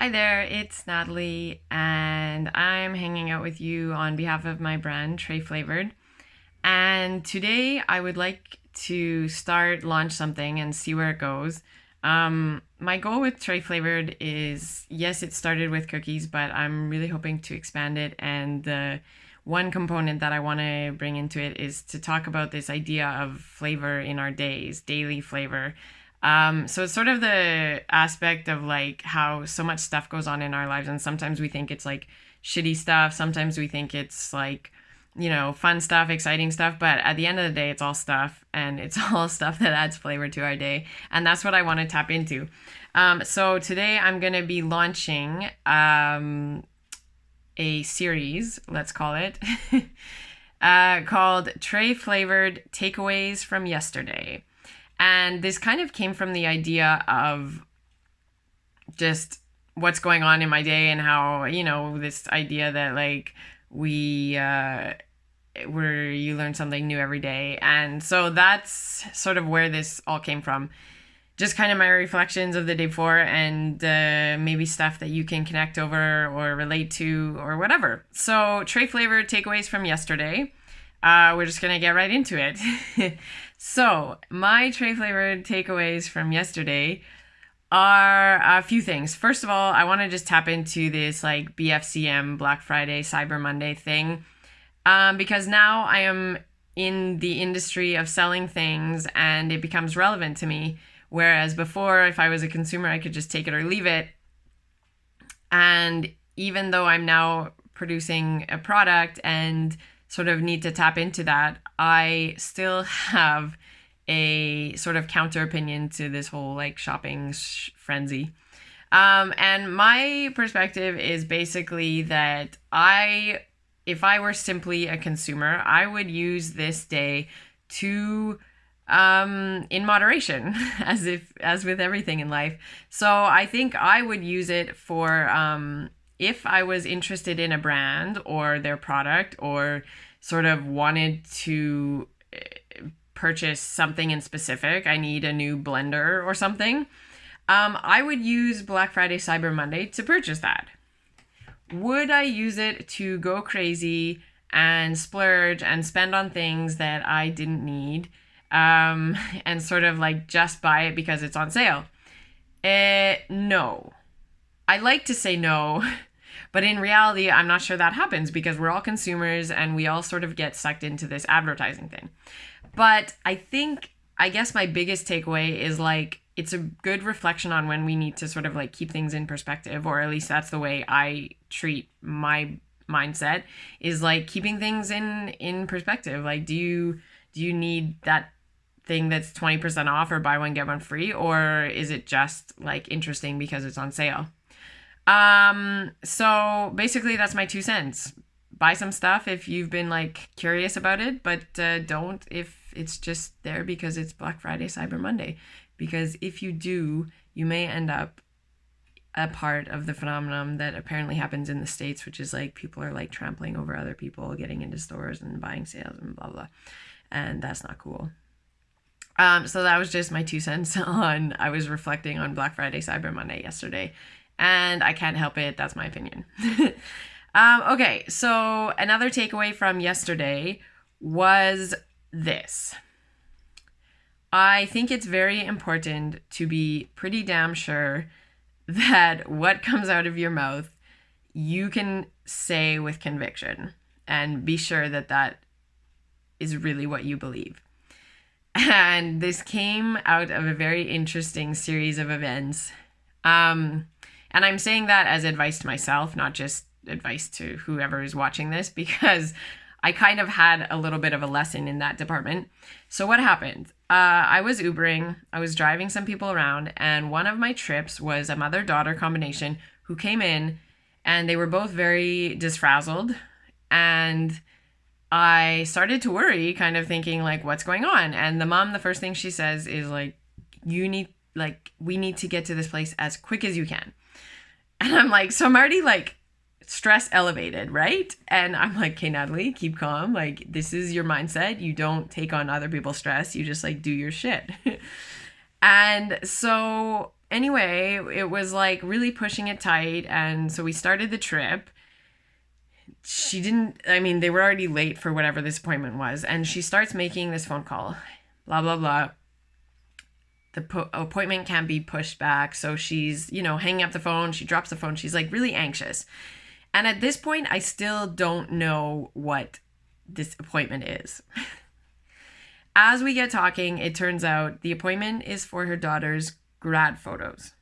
Hi there, it's Natalie, and I'm hanging out with you on behalf of my brand, Très Flavoured. And today I would like to launch something and see where it goes. My goal with Très Flavoured is yes, it started with cookies, but I'm really hoping to expand it. And the one component that I want to bring into it is to talk about this idea of flavor in our days, daily flavor. So it's sort of the aspect of like how so much stuff goes on in our lives, and sometimes we think it's like shitty stuff, sometimes we think it's like, fun stuff, exciting stuff, but at the end of the day, it's all stuff, and it's all stuff that adds flavor to our day, and that's what I want to tap into. So today I'm going to be launching a series, let's call it, called Très Flavoured Takeaways from Yesterday. And this kind of came from the idea of just what's going on in my day and how, this idea that like where you learn something new every day. And so that's sort of where this all came from. Just kind of my reflections of the day before, and maybe stuff that you can connect over or relate to or whatever. So Très Flavoured Takeaways from Yesterday. We're just going to get right into it. So, my Très Flavoured takeaways from yesterday are a few things. First of all, I want to just tap into this like BFCM, Black Friday, Cyber Monday thing, because now I am in the industry of selling things and it becomes relevant to me. Whereas before, if I was a consumer, I could just take it or leave it. And even though I'm now producing a product and sort of need to tap into that, I still have a sort of counter opinion to this whole like shopping frenzy. And my perspective is basically that if I were simply a consumer, I would use this day to in moderation, as with everything in life. So I think I would use it for if I was interested in a brand or their product, or sort of wanted to purchase something in specific, I need a new blender or something, I would use Black Friday, Cyber Monday to purchase that. Would I use it to go crazy and splurge and spend on things that I didn't need, and sort of like just buy it because it's on sale? No. I like to say no, but in reality, I'm not sure that happens because we're all consumers and we all sort of get sucked into this advertising thing. But I guess my biggest takeaway is like, it's a good reflection on when we need to sort of like keep things in perspective, or at least that's the way I treat my mindset, is like keeping things in perspective. Like, do you need that thing that's 20% off or buy one, get one free? Or is it just like interesting because it's on sale? So basically that's my 2 cents. Buy some stuff if you've been like curious about it, but don't if it's just there because it's Black Friday, Cyber Monday. Because if you do, you may end up a part of the phenomenon that apparently happens in the States, which is like people are like trampling over other people, getting into stores and buying sales and blah, blah. And that's not cool. So that was just my 2 cents I was reflecting on Black Friday, Cyber Monday yesterday. And I can't help it. That's my opinion. Okay, so another takeaway from yesterday was this. I think it's very important to be pretty damn sure that what comes out of your mouth, you can say with conviction, and be sure that that is really what you believe. And this came out of a very interesting series of events. And I'm saying that as advice to myself, not just advice to whoever is watching this, because I kind of had a little bit of a lesson in that department. So what happened? I was Ubering, I was driving some people around, and one of my trips was a mother-daughter combination who came in, and they were both very disfrazzled, and I started to worry, kind of thinking like, what's going on? And the mom, the first thing she says is like, we need to get to this place as quick as you can. And I'm like, so I'm already like stress elevated, right? And I'm like, okay, Natalie, keep calm. Like, this is your mindset. You don't take on other people's stress. You just like do your shit. And so anyway, it was like really pushing it tight. And so we started the trip. She didn't, I mean, they were already late for whatever this appointment was. And she starts making this phone call, blah, blah, blah. The appointment can't be pushed back. So she's, hanging up the phone. She drops the phone. She's like really anxious. And at this point, I still don't know what this appointment is. As we get talking, it turns out the appointment is for her daughter's grad photos.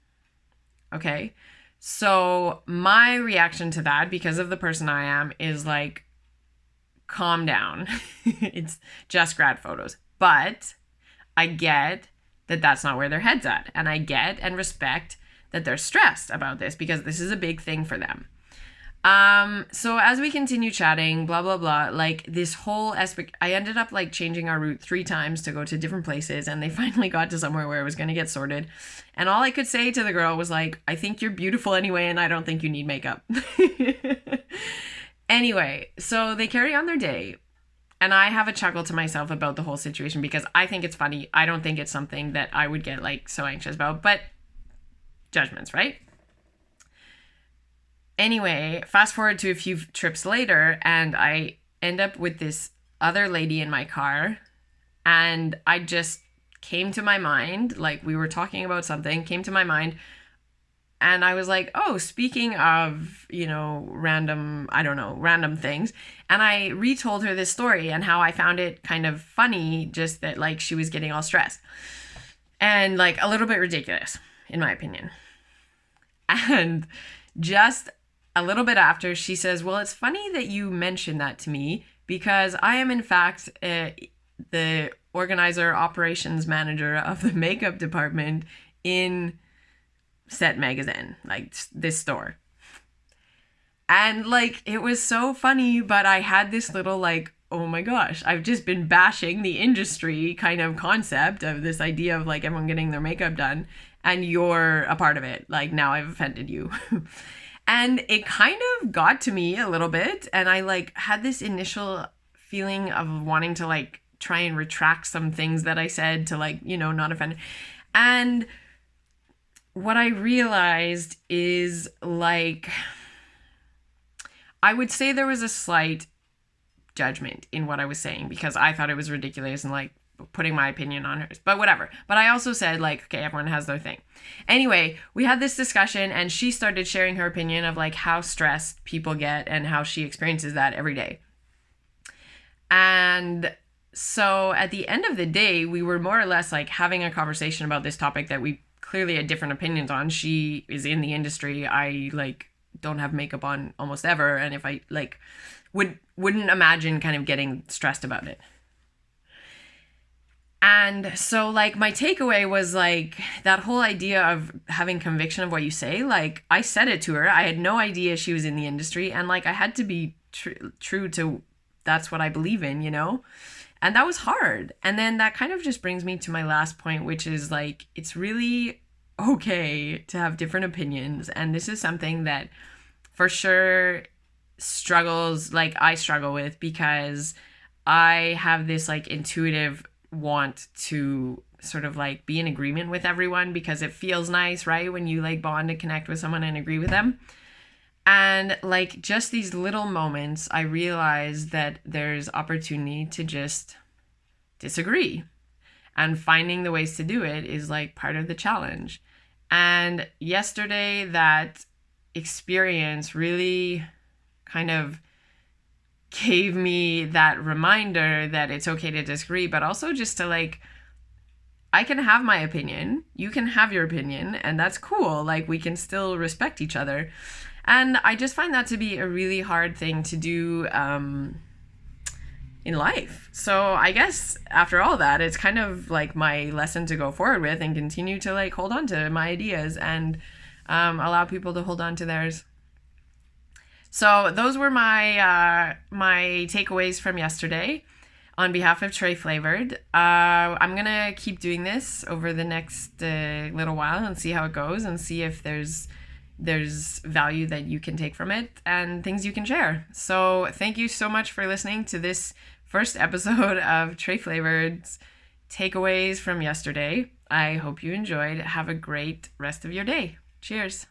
Okay. So my reaction to that, because of the person I am, is like, calm down. It's just grad photos. But I get that that's not where their head's at. And I get and respect that they're stressed about this because this is a big thing for them. So as we continue chatting, blah, blah, blah, like this whole aspect, I ended up like changing our route 3 times to go to different places, and they finally got to somewhere where it was going to get sorted. And all I could say to the girl was like, I think you're beautiful anyway, and I don't think you need makeup. Anyway, so they carry on their day, and I have a chuckle to myself about the whole situation because I think it's funny. I don't think it's something that I would get like so anxious about, but judgments, right? Anyway, fast forward to a few trips later, and I end up with this other lady in my car, and I just came to my mind, like we were talking about something, came to my mind, and I was like, oh, speaking of, random things, and I retold her this story and how I found it kind of funny, just that like she was getting all stressed and like a little bit ridiculous, in my opinion. And just a little bit after, she says, well, it's funny that you mentioned that to me because I am, in fact, the organizer, operations manager of the makeup department in Set Magazine, like this store. And like, it was so funny, but I had this little like, oh my gosh, I've just been bashing the industry kind of concept of this idea of like everyone getting their makeup done and you're a part of it. Like now I've offended you. And it kind of got to me a little bit. And I like had this initial feeling of wanting to like try and retract some things that I said to like, not offend. And what I realized is like, I would say there was a slight judgment in what I was saying because I thought it was ridiculous and like putting my opinion on hers, but whatever. But I also said like, okay, everyone has their thing. Anyway, we had this discussion and she started sharing her opinion of like how stressed people get and how she experiences that every day. And so at the end of the day, we were more or less like having a conversation about this topic that we clearly had different opinions on. She is in the industry. I like don't have makeup on almost ever. And if I like wouldn't imagine kind of getting stressed about it. And so like my takeaway was like that whole idea of having conviction of what you say. Like I said it to her. I had no idea she was in the industry. And like I had to be true to that's what I believe in, And that was hard. And then that kind of just brings me to my last point, which is like, it's really okay to have different opinions. And this is something that for sure I struggle with because I have this like intuitive want to sort of like be in agreement with everyone because it feels nice, right? When you like bond and connect with someone and agree with them. And like just these little moments, I realized that there's opportunity to just disagree, and finding the ways to do it is like part of the challenge. And yesterday, that experience really kind of gave me that reminder that it's okay to disagree, but also just to like, I can have my opinion, you can have your opinion, and that's cool. Like we can still respect each other. And I just find that to be a really hard thing to do in life. So I guess after all that, it's kind of like my lesson to go forward with and continue to like hold on to my ideas and allow people to hold on to theirs. So those were my my takeaways from yesterday on behalf of Très Flavoured. I'm going to keep doing this over the next little while and see how it goes and see if there's value that you can take from it and things you can share. So thank you so much for listening to this first episode of Très Flavoured's takeaways from yesterday. I hope you enjoyed. Have a great rest of your day. Cheers.